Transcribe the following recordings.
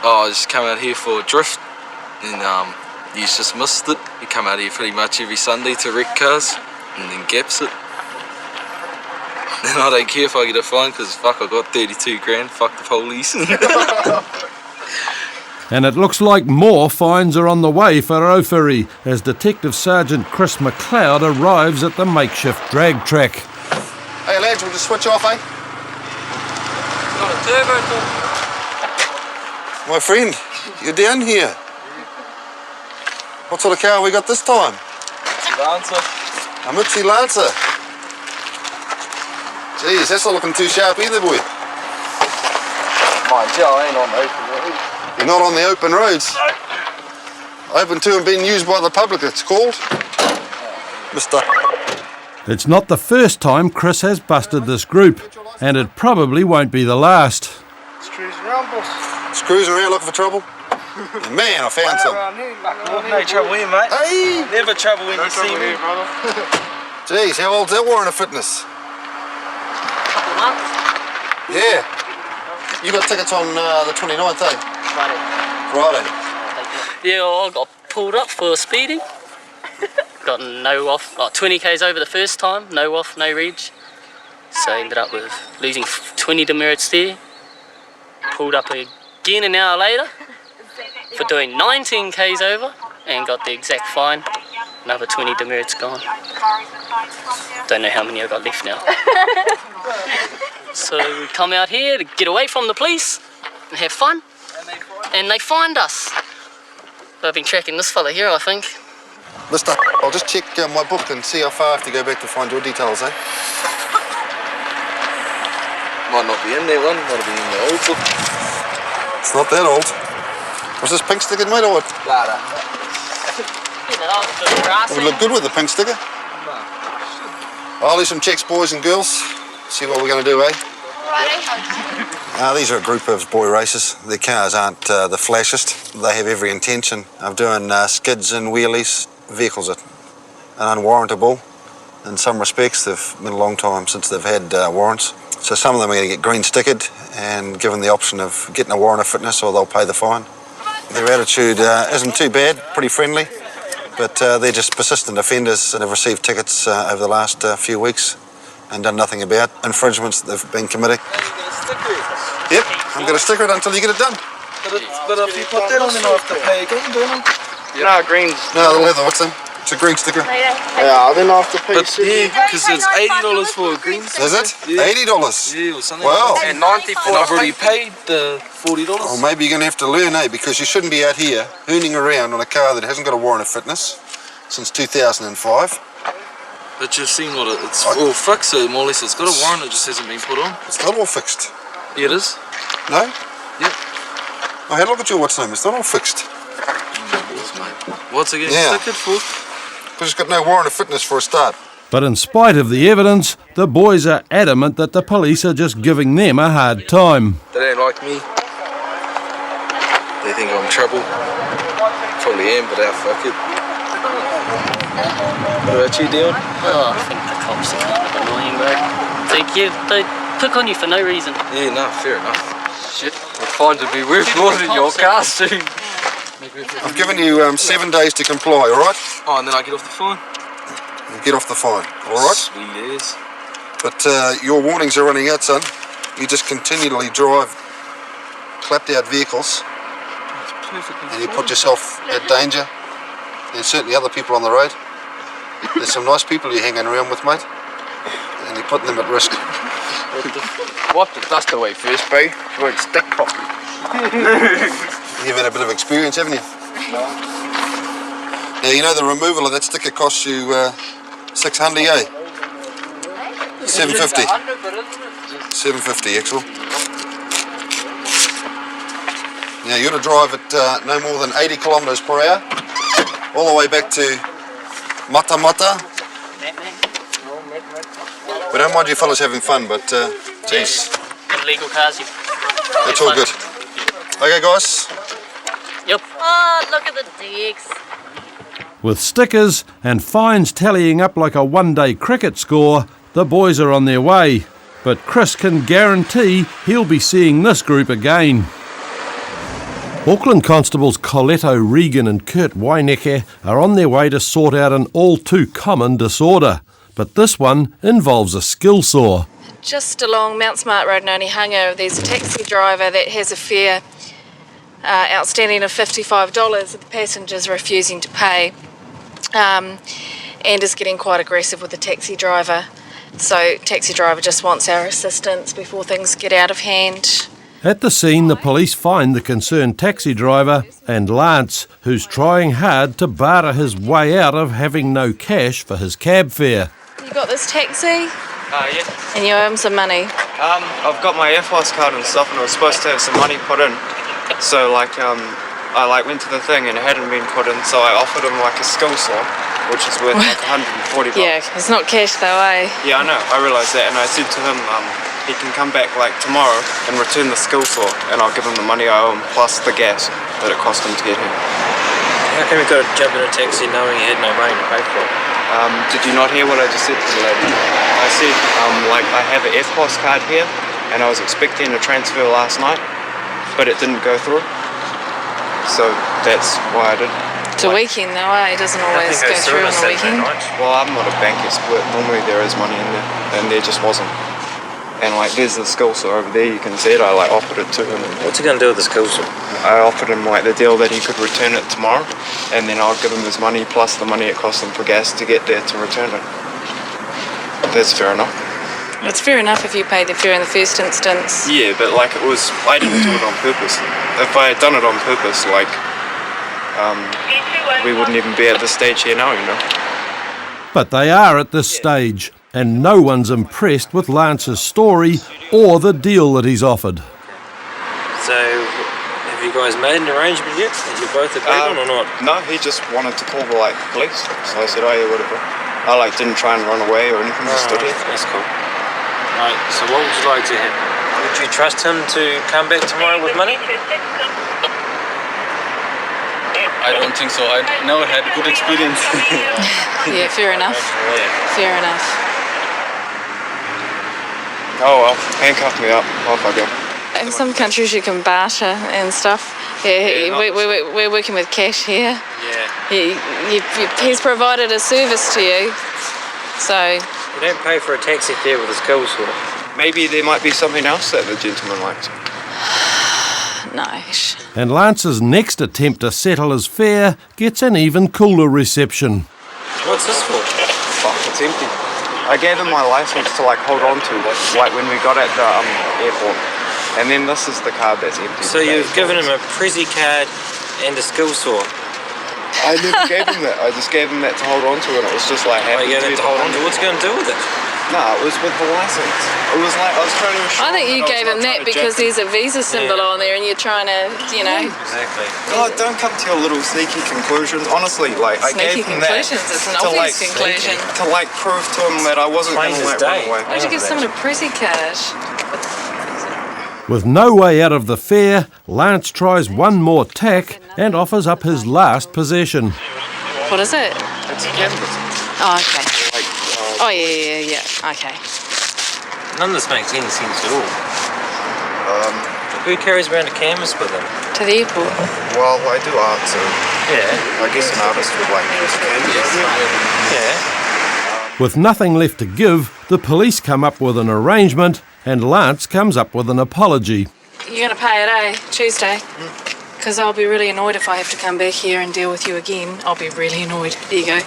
Oh, I just come out here for a drift, and you just missed it. You come out here pretty much every Sunday to wreck cars, and then gaps it. And I don't care if I get a fine, because fuck, I got 32 grand, fuck the police. And it looks like more fines are on the way for Ofiri as Detective Sergeant Chris McLeod arrives at the makeshift drag track. Hey lads, we'll just switch off, eh? Got a turbo door. My friend, you're down here. What sort of car we got this time? Lancer. A Mitsubishi Lancer. Jeez, that's not looking too sharp either, boy. Mind you, I ain't on the open road. You're not on the open roads. No. Open to and being used by the public, it's called. Mr. It's not the first time Chris has busted this group, and it probably won't be the last. Just cruising around, boss. Just cruising around looking for trouble? Man, I found some. No trouble here, mate. Hey! Never trouble when you see me. Jeez, how old's that warrant of fitness? Couple months. Yeah. You got tickets on the 29th, eh? Friday. Yeah, I got pulled up for speeding. Got no off, 20 k's over the first time, no off, no reg. So I ended up with losing 20 demerits there. Pulled up again an hour later for doing 19 k's over and got the exact fine. Another 20 demerits gone. Don't know how many I got left now. So we come out here to get away from the police and have fun. And they find us. I've been tracking this fella here, I think. Mister, I'll just check my book and see how far I have to go back to find your details, eh? Might not be in there one, might be in the old book. It's not that old. Was this pink sticker made or what? We look good with the pink sticker. I'll leave some checks, boys and girls. See what we're going to do, eh? These are a group of boy racers. Their cars aren't the flashiest. They have every intention of doing skids and wheelies. Vehicles are unwarrantable. In some respects, they've been a long time since they've had warrants. So some of them are going to get green stickered and given the option of getting a warrant of fitness, or they'll pay the fine. Their attitude isn't too bad, pretty friendly, but they're just persistent offenders and have received tickets over the last few weeks and done nothing about infringements that they've been committing. Yep, I'm going to sticker it until you get it done. But if you put that on, then I have to pay again, don't I? Yep. No, green's... No, the leather, what's that? It's a green sticker. Yeah, then I have to pay. But yeah, because it's $80 for a green sticker. Is it? Yeah. $80? Yeah, or something. Wow. And 90 for. And I've already paid the $40. Well, maybe you're going to have to learn, eh? Because you shouldn't be out here hooning around on a car that hasn't got a warrant of fitness since 2005. But you've seen what it's all fixed, so more or less it's got a warrant, it just hasn't been put on. It's not all fixed. Yeah, it is. No? Yep. I had a look at your what's name. It's not all fixed. What's it getting stickered for? Because it's got no warrant of fitness for a start. But in spite of the evidence, the boys are adamant that the police are just giving them a hard time. They don't like me. They think I'm trouble. Probably am, but fuck it. What about you, Dion? Oh, I think the cops are kind of annoying, bro. They pick on you for no reason. Yeah, no, fair enough. Shit, the fine to be worth more than your car soon. I've given you 7 days to comply, all right? Oh, and then I get off the fine? You get off the fine, all right? Sweet as. But your warnings are running out, son. You just continually drive clapped out vehicles and you put yourself at danger and certainly other people on the road. There's some nice people you're hanging around with, mate, and you're putting them at risk. Wipe the dust away first, bro. It won't stick properly. You've had a bit of experience, haven't you? Now, you know the removal of that sticker costs you 600, eh? 750. 750, Axel. Now, you're to drive at no more than 80 kilometres per hour, all the way back to Mata Mata. We don't mind you fellas having fun, but geez. Illegal cars. That's all good. Okay, guys. Yep. Oh, look at the dicks. With stickers and fines tallying up like a one-day cricket score, the boys are on their way. But Chris can guarantee he'll be seeing this group again. Auckland Constables Colette O'Regan and Kurt Weinecke are on their way to sort out an all-too-common disorder. But this one involves a skill saw. Just along Mount Smart Road in Onehunga, there's a taxi driver that has a fare outstanding of $55 that the passenger's refusing to pay, and is getting quite aggressive with the taxi driver. So taxi driver just wants our assistance before things get out of hand. At the scene, the police find the concerned taxi driver and Lance, who's trying hard to barter his way out of having no cash for his cab fare. You got this taxi? Yeah. And you owe him some money? I've got my Air Force card and stuff, and I was supposed to have some money put in. So I went to the thing and it hadn't been put in, so I offered him like a skill saw, which is worth like $140. Yeah, it's not cash though, eh? Yeah, I know. I realised that, and I said to him, he can come back like tomorrow and return the skill saw, and I'll give him the money I owe him plus the gas that it cost him to get here. How come you got to jump in a taxi knowing you had no money to pay for it? Did you not hear what I just said to the lady? I said, I have an Air Force card here, and I was expecting a transfer last night, but it didn't go through. So that's why I did. It's a weekend though, eh? It doesn't always go through on the weekend. Well, I'm not a bank expert. Normally there is money in there, and there just wasn't. And there's the skill saw over there, you can see it. I offered it to him. What's he going to do with the skill saw? I offered him the deal that he could return it tomorrow, and then I'll give him his money plus the money it cost him for gas to get there to return it. That's fair enough. It's fair enough if you paid the fare in the first instance. Yeah, but I didn't do it on purpose. If I had done it on purpose, we wouldn't even be at this stage here now, you know. But they are at this stage, and no one's impressed with Lance's story or the deal that he's offered. So, have you guys made an arrangement yet that you both agreed on or not? No, he just wanted to call the police. So I said, oh yeah, whatever. I didn't try and run away or anything, just stood here. That's cool. Right, so what would you like to have? Would you trust him to come back tomorrow with money? I don't think so. I never had good experience. Yeah, fair enough. Fair enough. Oh well, handcuff me up. Off I go. In some countries you can barter and stuff. Yeah, we're working with cash here. Yeah. He's provided a service to you, so... You don't pay for a taxi fare with a skill saw. Maybe there might be something else that the gentleman likes. No. And Lance's next attempt to settle his fare gets an even cooler reception. What's this for? Fuck, it's empty. I gave him my license to hold on to, when we got at the airport. And then this is the card that's empty. So you've given him a Prezi card and a skill saw? I never gave him that. I just gave him that to hold on to, and it was just happy you gave it to hold on to? What's he going to do with it? No, it was with the license. It was I was trying to assure I think you him gave him that because there's a visa symbol on there and you're trying to, Exactly. God, don't come to your little sneaky conclusions. Honestly, I gave him that conclusions, it's an to, obvious conclusion. to prove to him that I wasn't going to run away. Why'd you give someone a Prezi card? With no way out of the fare, Lance tries one more tack and offers up his last possession. What is it? It's cannabis. Oh, okay. Oh, yeah. Okay. None of this makes any sense at all. Who carries around a canvas with them? To the airport. Well, I do art, so Yeah. I guess an artist would use canvas. Yeah. With nothing left to give, the police come up with an arrangement and Lance comes up with an apology. You're going to pay it, eh? Tuesday? Because I'll be really annoyed if I have to come back here and deal with you again. I'll be really annoyed. There you go.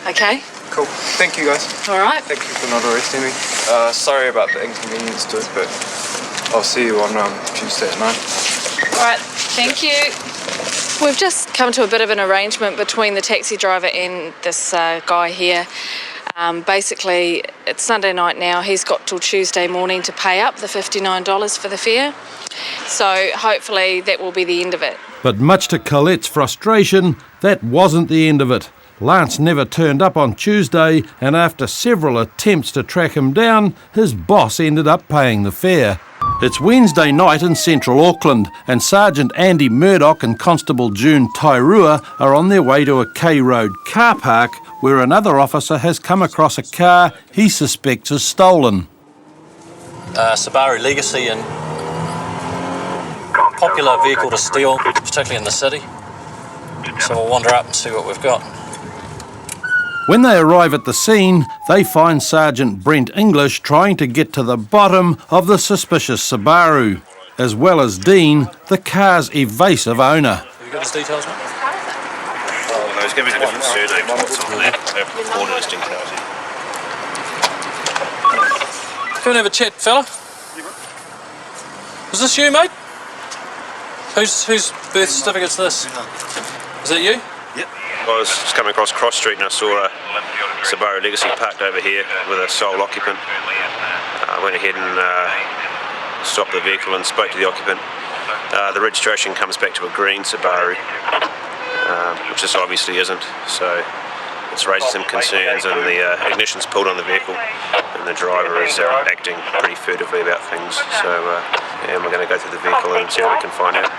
Okay? Cool. Thank you, guys. All right. Thank you for not arresting me. Sorry about the inconvenience to it, but I'll see you on Tuesday at 9. All right. Thank you. We've just come to a bit of an arrangement between the taxi driver and this guy here. Basically, it's Sunday night now. He's got till Tuesday morning to pay up the $59 for the fare. So hopefully that will be the end of it. But much to Colette's frustration, that wasn't the end of it. Lance never turned up on Tuesday, and after several attempts to track him down, his boss ended up paying the fare. It's Wednesday night in central Auckland, and Sergeant Andy Murdoch and Constable June Tairua are on their way to a K Road car park where another officer has come across a car he suspects is stolen. Subaru Legacy and... popular vehicle to steal, particularly in the city. So we'll wander up and see what we've got. When they arrive at the scene, they find Sergeant Brent English trying to get to the bottom of the suspicious Subaru, as well as Dean, the car's evasive owner. Have you got his details, mate? I was giving a different surname to what's on there. They've ordered his details. Come and have a chat, fella. Was this you, mate? Whose birth certificate's this? Is it you? Yep. I was just coming across Cross Street and I saw a Subaru Legacy parked over here with a sole occupant. I went ahead and stopped the vehicle and spoke to the occupant. The registration comes back to a green Subaru, which this obviously isn't, so it's raised some concerns, and the ignition's pulled on the vehicle and the driver is acting pretty furtively about things, so and we're going to go through the vehicle and see what we can find out.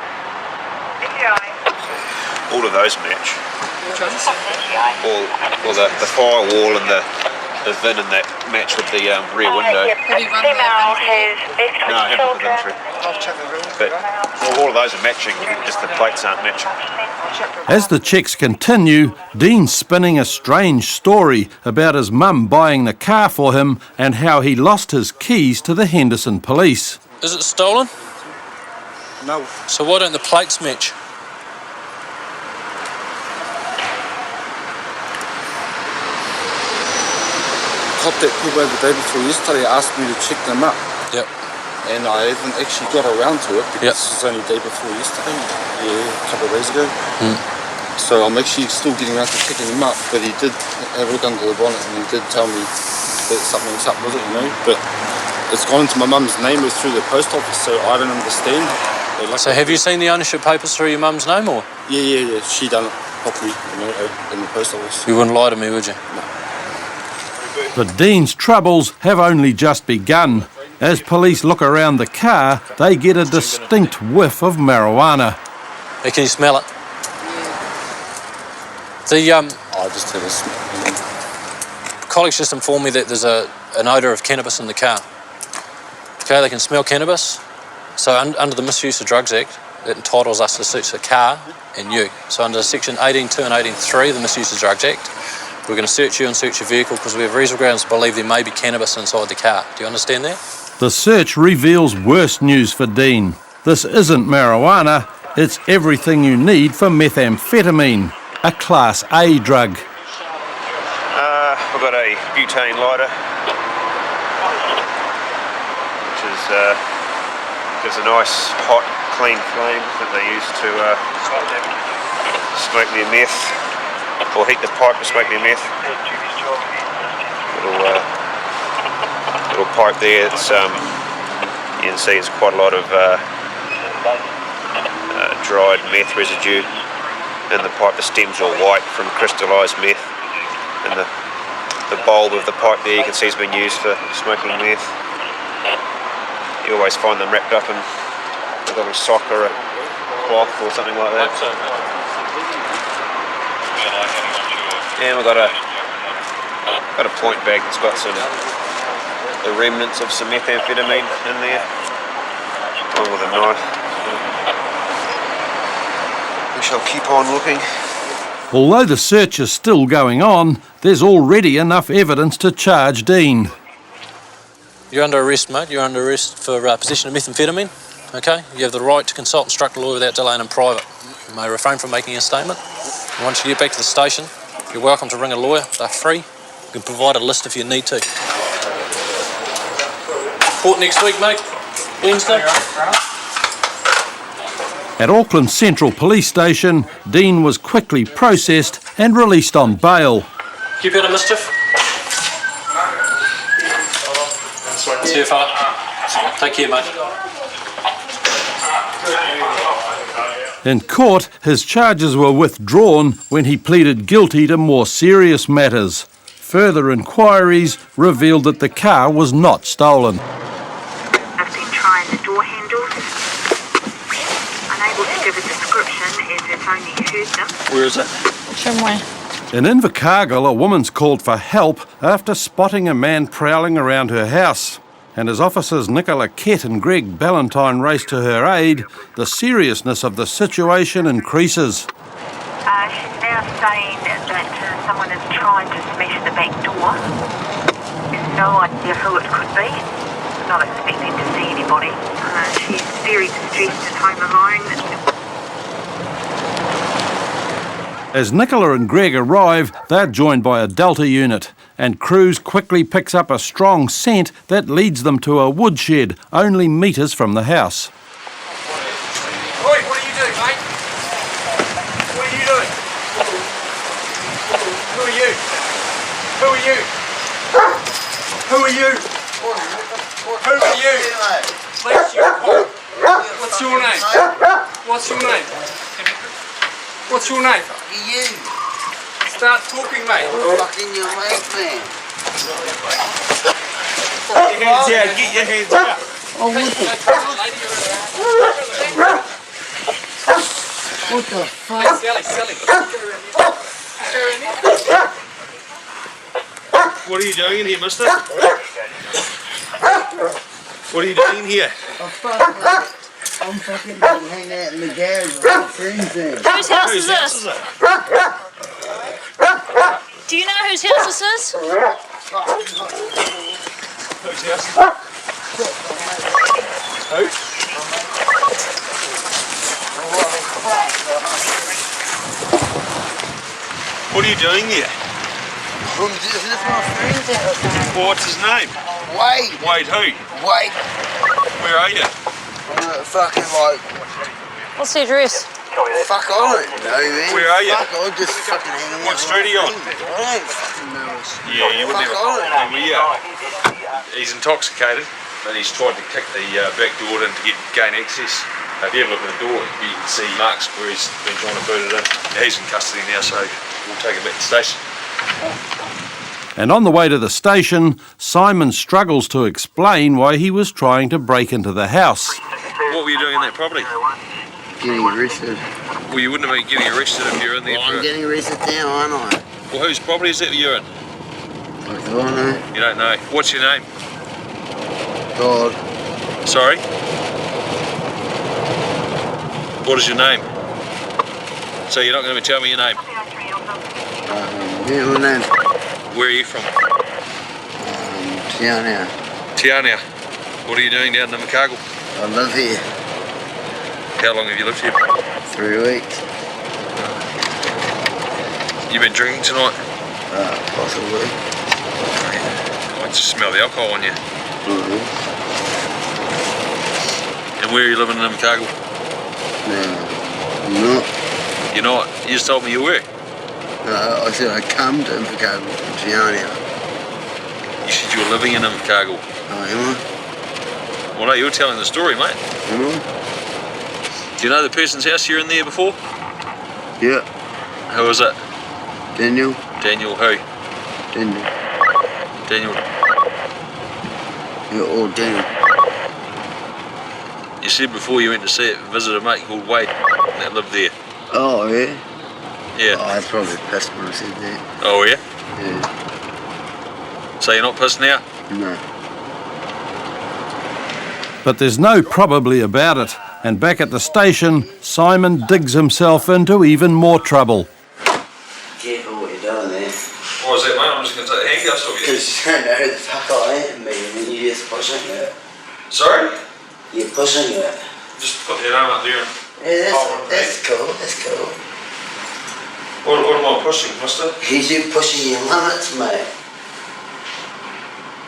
All of those match. All the firewall and the VIN and that match with the rear window. Have you run that? No, I haven't put them through. But all of those are matching, just the plates aren't matching. As the checks continue, Dean's spinning a strange story about his mum buying the car for him and how he lost his keys to the Henderson police. Is it stolen? No. So why don't the plates match? Caught that people the day before yesterday asked me to check them up. Yep. And I haven't actually got around to it because Yep. it was only the day before yesterday, a couple of days ago. So I'm actually still getting around to checking them up, but he did have a look under the bonnet and he did tell me that something's up with it, you know. But it's gone into my mum's name, it was through the post office, so I don't understand. So have you seen the ownership papers through your mum's name, or? Yeah, she done it properly, you know, in the post office. You wouldn't lie to me, would you? No. But Dean's troubles have only just begun. As police look around the car, they get a distinct whiff of marijuana. Hey, can you smell it? I just had a smell. Colleagues just informed me that there's an odour of cannabis in the car. Okay, they can smell cannabis. So under the Misuse of Drugs Act, it entitles us to search the car and you. So under Section 18.2 and 18.3 of the Misuse of Drugs Act, we're going to search you and search your vehicle because we have reasonable grounds to believe there may be cannabis inside the car. Do you understand that? The search reveals worse news for Dean. This isn't marijuana, it's everything you need for methamphetamine, a Class A drug. I've got a butane lighter, which is gives a nice hot, clean flame that they use to smoke their meth, or heat the pipe to smoke their meth. Little pipe there. It's you can see it's quite a lot of dried meth residue in the pipe. The stems are white from crystallised meth, and the bulb of the pipe there you can see has been used for smoking meth. You always find them wrapped up in a little sock or a cloth or something like that. And we've got a point bag that's got the remnants of some methamphetamine in there, along with a knife. We shall keep on looking. Although the search is still going on, there's already enough evidence to charge Dean. You're under arrest, mate. You're under arrest for possession of methamphetamine. Okay? You have the right to consult and instruct a lawyer without delay and in private. You may refrain from making a statement. And once you get back to the station, you're welcome to ring a lawyer. They're free. You can provide a list if you need to. Court next week, mate. Wednesday. At Auckland Central Police Station, Dean was quickly processed and released on bail. Keep out of mischief. See you, fella. Take care, mate. In court, his charges were withdrawn when he pleaded guilty to more serious matters. Further inquiries revealed that the car was not stolen. I've been trying the door handles. Unable to give a description as I've only heard them. Where is it? From where? In Invercargill, a woman's called for help after spotting a man prowling around her house. And as officers Nicola Kett and Greg Ballantyne race to her aid, the seriousness of the situation increases. She's now saying that someone is trying to smash the back door. No idea who it could be. Not expecting to see anybody. She's very distressed at home alone. As Nicola and Greg arrive, they're joined by a Delta unit, and Crews quickly picks up a strong scent that leads them to a woodshed only metres from the house. Oi, what are you doing, mate? What are you doing? Who are you? Who are you? Who are you? Who are you? Bless you. What's your name? What's your name? What's your name? You. Start talking, mate. Fucking your leg, man. Get your hands out. Get your hands out. Oh, what the fuck? Sally. What are you doing in here, mister? What are you doing in here? I'm fucking hanging out in the garage with my friends in. Whose house is this? Do you know whose house this is? Whose house is it? Who? What are you doing here? I'm just with my friends out. Well, what's his name? Wade. Wade who? Wade. Where are you? Fucking like, What's the address? fuck, I don't know, man. Where are you? Fuck, I'm just fucking hanging out. What street are you on? I don't fucking know. Yeah, you wouldn't Fuck, I don't know. He's intoxicated, and he's tried to kick the back door in to gain access. If you have a look at the door, you can see marks where he's been trying to boot it in. He's in custody now, so we'll take him back to the station. And on the way to the station, Simon struggles to explain why he was trying to break into the house. What were you doing in that property? Getting arrested. Well, you wouldn't have been getting arrested if you were in there. Well, I'm getting arrested now, aren't I? Well, whose property is it that you're in? Like, do I know? You don't know. What's your name? God. Sorry? What is your name? So you're not going to tell me your name? Yeah, my name. Where are you from? Tiana. Tiana. What are you doing down in Invercargill? I live here. How long have you lived here? 3 weeks. You been drinking tonight? Possibly. I can just smell the alcohol on you. Mm-hmm. And where are you living in Invercargill? No. You're not? You just told me you were. I said I come to Invercargill from Tiana. You said you were living in Invercargill. Oh, am I? Well, no, you were telling the story, mate. Am I? Do you know the person's house you're in there before? Yeah. Who was it? Daniel. Daniel who? Daniel. Daniel. Yeah, or Daniel. You said before you went to see it, visit a mate called Wade that lived there. Oh, yeah? Yeah. Oh, I probably pissed when I said that. Oh, yeah? Yeah. So you're not pissed now? No. But there's no probably about it, and back at the station, Simon digs himself into even more trouble. Careful what you're doing there. What was that, mate? I'm just going to take the handcuffs off you. Because you don't know who the fuck I am, man, and you're just pushing it. Sorry? You're pushing it. Just put that arm up there. Yeah, that's cool, that's cool. What am I pushing, mister? He's you pushing your limits, mate.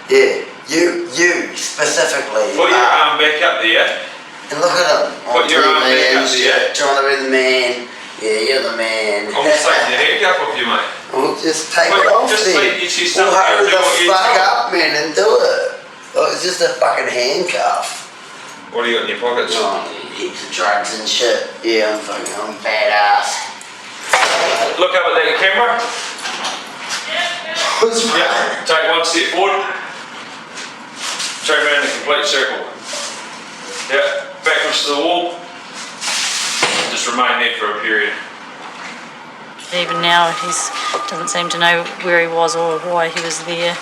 Yeah, you specifically. Put your arm back up there. And look at him. Put your arm back up there. Trying to be the man. Yeah, you're the man. I'm just taking the handcuff off you, mate. Well, just take Wait, it off just then. take your chest Well, up hurry and do what the you fuck tell. up, man, and do it. Oh, it's just a fucking handcuff. What do you got in your pockets? Oh, heaps of drugs and shit. Yeah, I'm badass. Look up at that camera. Yeah, take one step forward. Turn around in a complete circle. Yeah, backwards to the wall. Just remain there for a period. Even now, he doesn't seem to know where he was or why he was there.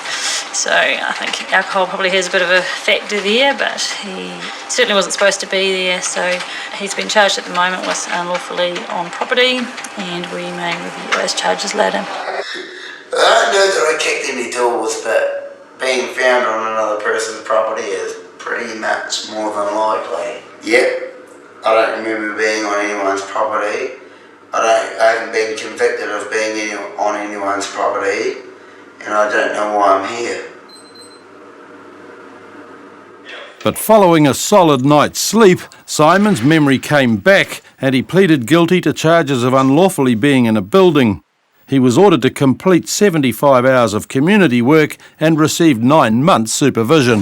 So I think alcohol probably has a bit of a factor there, but he certainly wasn't supposed to be there, so he's been charged at the moment with unlawfully on property, and we may review those charges later. I don't know that I kicked any doors, but being found on another person's property is pretty much more than likely. Yep, I don't remember being on anyone's property. I haven't been convicted of being on anyone's property, and I don't know why I'm here. But following a solid night's sleep, Simon's memory came back and he pleaded guilty to charges of unlawfully being in a building. He was ordered to complete 75 hours of community work and received 9 months supervision.